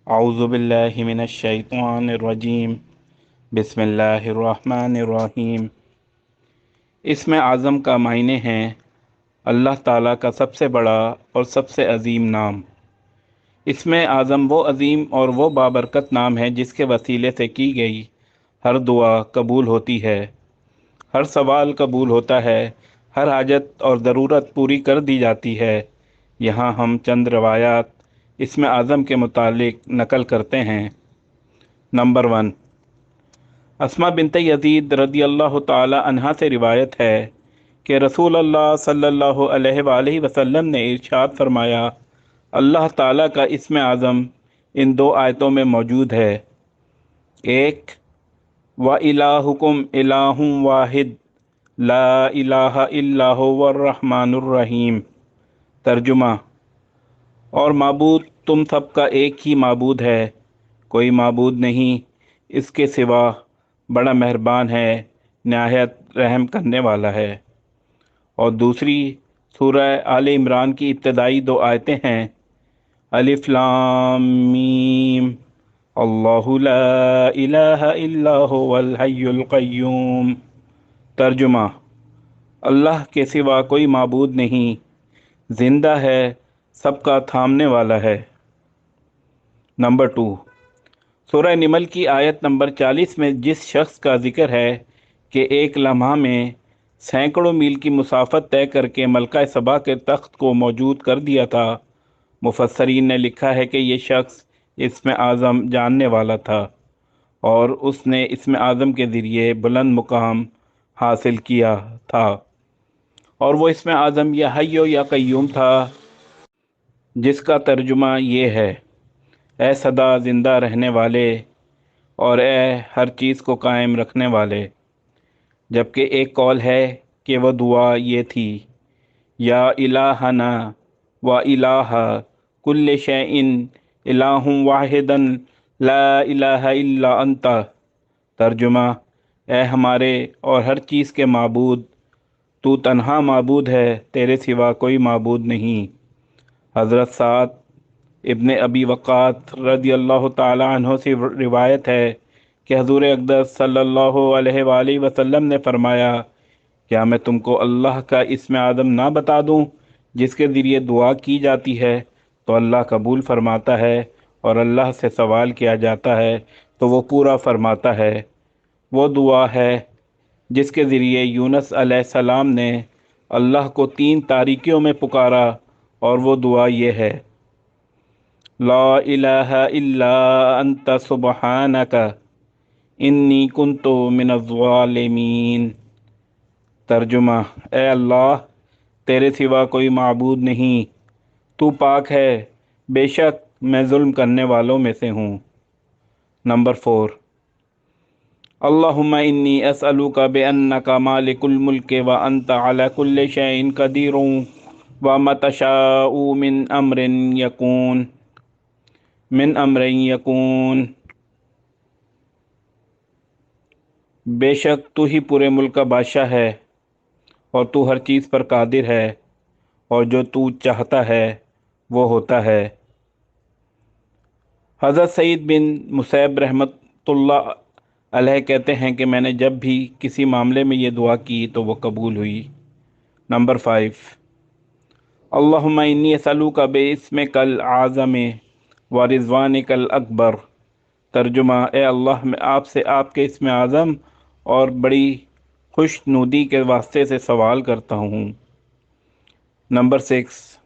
اعوذ باللہ من الشیطان الرجیم بسم اللہ الرحمن الرحیم۔ اسم اعظم کا معنی ہے اللہ تعالیٰ کا سب سے بڑا اور سب سے عظیم نام۔ اسم اعظم وہ عظیم اور وہ بابرکت نام ہے جس کے وسیلے سے کی گئی ہر دعا قبول ہوتی ہے، ہر سوال قبول ہوتا ہے، ہر حاجت اور ضرورت پوری کر دی جاتی ہے۔ یہاں ہم چند روایات اسم اعظم کے متعلق نقل کرتے ہیں۔ نمبر 1، اسماء بنت یزید رضی اللہ تعالی عنہا سے روایت ہے کہ رسول اللہ صلی اللہ علیہ وآلہ وسلم نے ارشاد فرمایا، اللہ تعالیٰ کا اسم اعظم ان دو آیتوں میں موجود ہے۔ ایک، وَإِلَٰهُكُمْ إِلَٰهٌ وَاحِدٌ لَا إِلَٰهَ إِلَّا هُوَ الرَّحْمَٰنُ الرَّحِيمُ۔ ترجمہ، اور معبود تم سب کا ایک ہی معبود ہے، کوئی معبود نہیں اس کے سوا، بڑا مہربان ہے، نہایت رحم کرنے والا ہے۔ اور دوسری سورہ آل عمران کی ابتدائی دو آیتیں ہیں، الف لام میم، اللہ لا الہ الا هو الحی القیوم۔ ترجمہ، اللہ کے سوا کوئی معبود نہیں، زندہ ہے، سب کا تھامنے والا ہے۔ نمبر 2، سورہ نمل کی آیت نمبر 40 میں جس شخص کا ذکر ہے کہ ایک لمحہ میں سینکڑوں میل کی مسافت طے کر کے ملکہ سبا کے تخت کو موجود کر دیا تھا، مفسرین نے لکھا ہے کہ یہ شخص اسم اعظم جاننے والا تھا اور اس نے اسم اعظم کے ذریعے بلند مقام حاصل کیا تھا، اور وہ اسم اعظم یا حی یا قیوم تھا، جس کا ترجمہ یہ ہے، اے سدا زندہ رہنے والے اور اے ہر چیز کو قائم رکھنے والے۔ جبکہ ایک قول ہے کہ وہ دعا یہ تھی، یا الہنا و الہ کل شیء الہ واحد لا الہ الا انت۔ ترجمہ، اے ہمارے اور ہر چیز کے معبود، تو تنہا معبود ہے، تیرے سوا کوئی معبود نہیں۔ حضرت سعد ابن ابی وقاص رضی اللہ تعالی عنہ سے روایت ہے کہ حضور اقدس صلی اللہ علیہ وآلہ وسلم نے فرمایا، کیا میں تم کو اللہ کا اسم اعظم نہ بتا دوں جس کے ذریعے دعا کی جاتی ہے تو اللہ قبول فرماتا ہے، اور اللہ سے سوال کیا جاتا ہے تو وہ پورا فرماتا ہے۔ وہ دعا ہے جس کے ذریعے یونس علیہ السلام نے اللہ کو 3 تاریکیوں میں پکارا، اور وہ دعا یہ ہے، لا الہ الا انت سبحانک انی کنت من الظالمین۔ ترجمہ، اے اللہ، تیرے سوا کوئی معبود نہیں، تو پاک ہے، بے شک میں ظلم کرنے والوں میں سے ہوں۔ نمبر 4، اللہم انی اسألک بانک مالک الملک وانت علی کل شیء قدیر وما تشاء من امر یکون۔ بے شک تو ہی پورے ملک کا بادشاہ ہے اور تو ہر چیز پر قادر ہے، اور جو تو چاہتا ہے وہ ہوتا ہے۔ حضرت سعید بن مسیب رحمۃ اللہ علیہ کہتے ہیں کہ میں نے جب بھی کسی معاملے میں یہ دعا کی تو وہ قبول ہوئی۔ نمبر 5، اللہم انی اسألوک باسمک العظم ورضوانک الاکبر۔ ترجمہ، اے اللہ، میں آپ سے آپ کے اسم اعظم اور بڑی خوش نودی کے واسطے سے سوال کرتا ہوں۔ نمبر 6،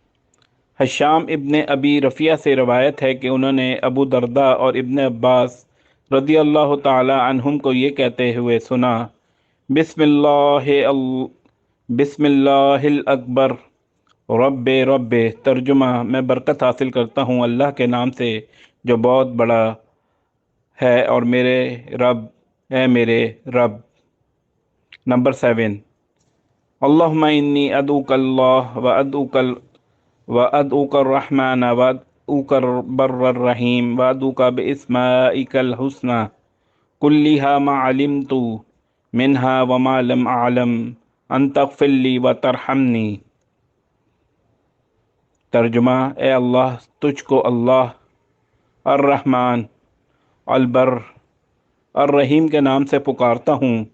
حشام ابن ابی رفیہ سے روایت ہے کہ انہوں نے ابو درداء اور ابن عباس رضی اللہ تعالی عنہم کو یہ کہتے ہوئے سنا، بسم اللہ الاکبر رب رب۔ ترجمہ، میں برکت حاصل کرتا ہوں اللہ کے نام سے جو بہت بڑا ہے، اور میرے رب، اے میرے رب۔ نمبر 7، اللہم انی ادعوک اللہ وادعوک الرحمن وادعوک البر الرحیم وادعوک باسمائک الحسنى کلھا ما علمت منہا وما لم اعلم ان تغفر لی وترحمنی۔ ترجمہ، اے اللہ، تجھ کو اللہ الرحمن، البر، الرحیم کے نام سے پکارتا ہوں،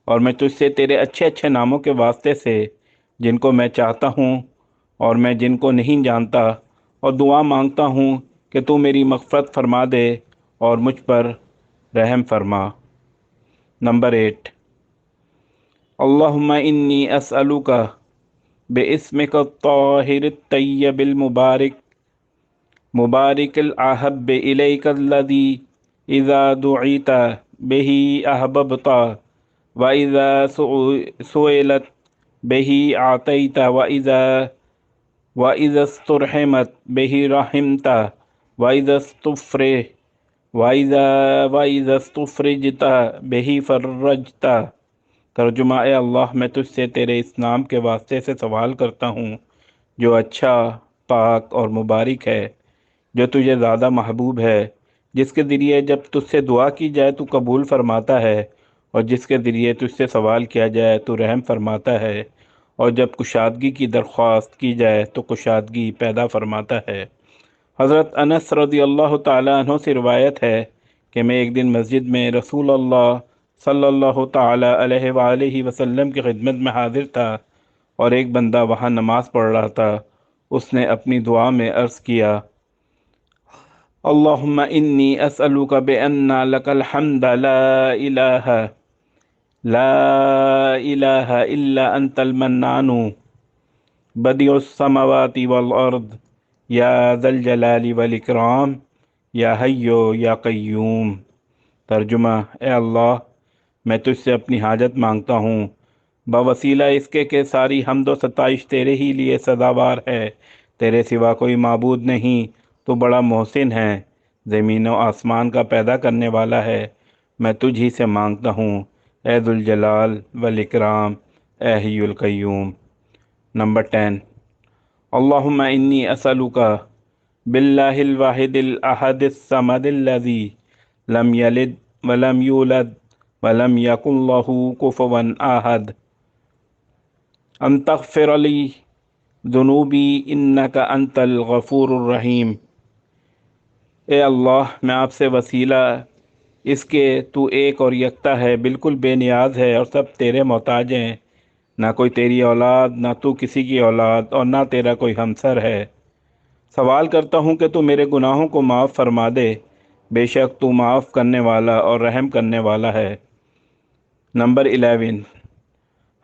اور میں تجھ سے تیرے اچھے اچھے ناموں کے واسطے سے، جن کو میں چاہتا ہوں اور میں جن کو نہیں جانتا، اور دعا مانگتا ہوں کہ تو میری مغفرت فرما دے اور مجھ پر رحم فرما۔ نمبر 8، اللہم انی اسألک باسمک الطاہر الطیب المبارک الأحب الیک الذی اذا دعیت بہ احببت وَإِذَا سُئِلَتْ بِهِ أَعْطَيْتَ وَإِذَا اسْتُرْحِمَتْ بِهِ رَحِمْتَ وَإِذَا اسْتُفْرِجْتَ بِهِ فَرَّجْتَ۔ ترجمہ: اے اللہ، میں تجھ سے تیرے اس نام کے واسطے سے سوال کرتا ہوں جو اچھا، پاک اور مبارک ہے، جو تجھے زیادہ محبوب ہے، جس کے ذریعے جب تجھ سے دعا کی جائے تو قبول فرماتا ہے، اور جس کے ذریعے تجھ سے سوال کیا جائے تو رحم فرماتا ہے، اور جب کشادگی کی درخواست کی جائے تو کشادگی پیدا فرماتا ہے۔ حضرت انس رضی اللہ تعالیٰ عنہ سے روایت ہے کہ میں ایک دن مسجد میں رسول اللہ صلی اللہ تعالیٰ علیہ وآلہ وسلم کی خدمت میں حاضر تھا، اور ایک بندہ وہاں نماز پڑھ رہا تھا۔ اس نے اپنی دعا میں عرض کیا: اللہم انی اسألک بأن لک الحمد لا الہ الا انت المنان بدیع السماوات والارض یا ذا الجلال والاکرام یا حی یا قیوم۔ ترجمہ: اے اللہ، میں تجھ سے اپنی حاجت مانگتا ہوں بوسیلہ اس کے کہ ساری حمد و ستائش تیرے ہی لیے سزاوار ہے، تیرے سوا کوئی معبود نہیں، تو بڑا محسن ہے، زمین و آسمان کا پیدا کرنے والا ہے، میں تجھ ہی سے مانگتا ہوں، اے ذوالجلال والاکرام، اے حی القیوم۔ نمبر 10، اللہم انی اسألک باللہ الواحد الاحد الصمد الذی لم یلد ولم یولد ولم یکن لہ کفوا احد ان تغفر لی ذنوبی انک انت الغفور الرحیم۔ اے اللہ، میں آپ سے وسیلہ اس کے تو ایک اور یکتا ہے، بالکل بے نیاز ہے، اور سب تیرے محتاج ہیں، نہ کوئی تیری اولاد، نہ تو کسی کی اولاد، اور نہ تیرا کوئی ہمسر ہے۔ سوال کرتا ہوں کہ تو میرے گناہوں کو معاف فرما دے، بے شک تو معاف کرنے والا اور رحم کرنے والا ہے۔ نمبر 11،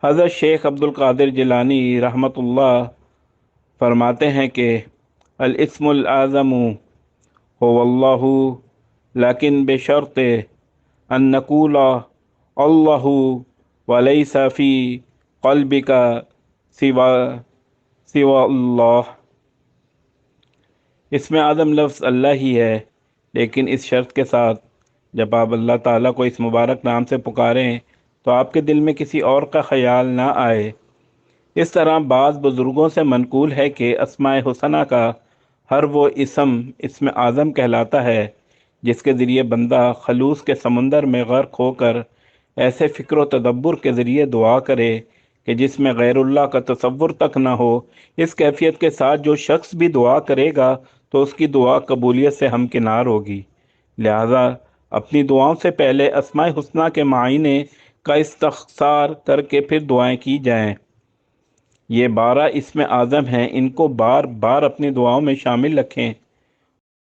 حضرت شیخ عبد القادر جیلانی رحمۃ اللہ فرماتے ہیں کہ الاسم الاعظم هو اللہ، لیکن بشرط ان نقول اللہ ولیس فی قلبک سوا اللہ۔ اس میں اعظم لفظ اللہ ہی ہے، لیکن اس شرط کے ساتھ جب آپ اللہ تعالیٰ کو اس مبارک نام سے پکاریں تو آپ کے دل میں کسی اور کا خیال نہ آئے۔ اس طرح بعض بزرگوں سے منقول ہے کہ اسماء حسنہ کا ہر وہ اسم اعظم کہلاتا ہے جس کے ذریعے بندہ خلوص کے سمندر میں غرق ہو کر ایسے فکر و تدبر کے ذریعے دعا کرے کہ جس میں غیر اللہ کا تصور تک نہ ہو۔ اس کیفیت کے ساتھ جو شخص بھی دعا کرے گا تو اس کی دعا قبولیت سے ہمکنار ہوگی۔ لہذا اپنی دعاؤں سے پہلے اسماء حسنہ کے معائنے کا استخسار کر کے پھر دعائیں کی جائیں۔ یہ 12 اسم اعظم ہیں، ان کو بار بار اپنی دعاؤں میں شامل رکھیں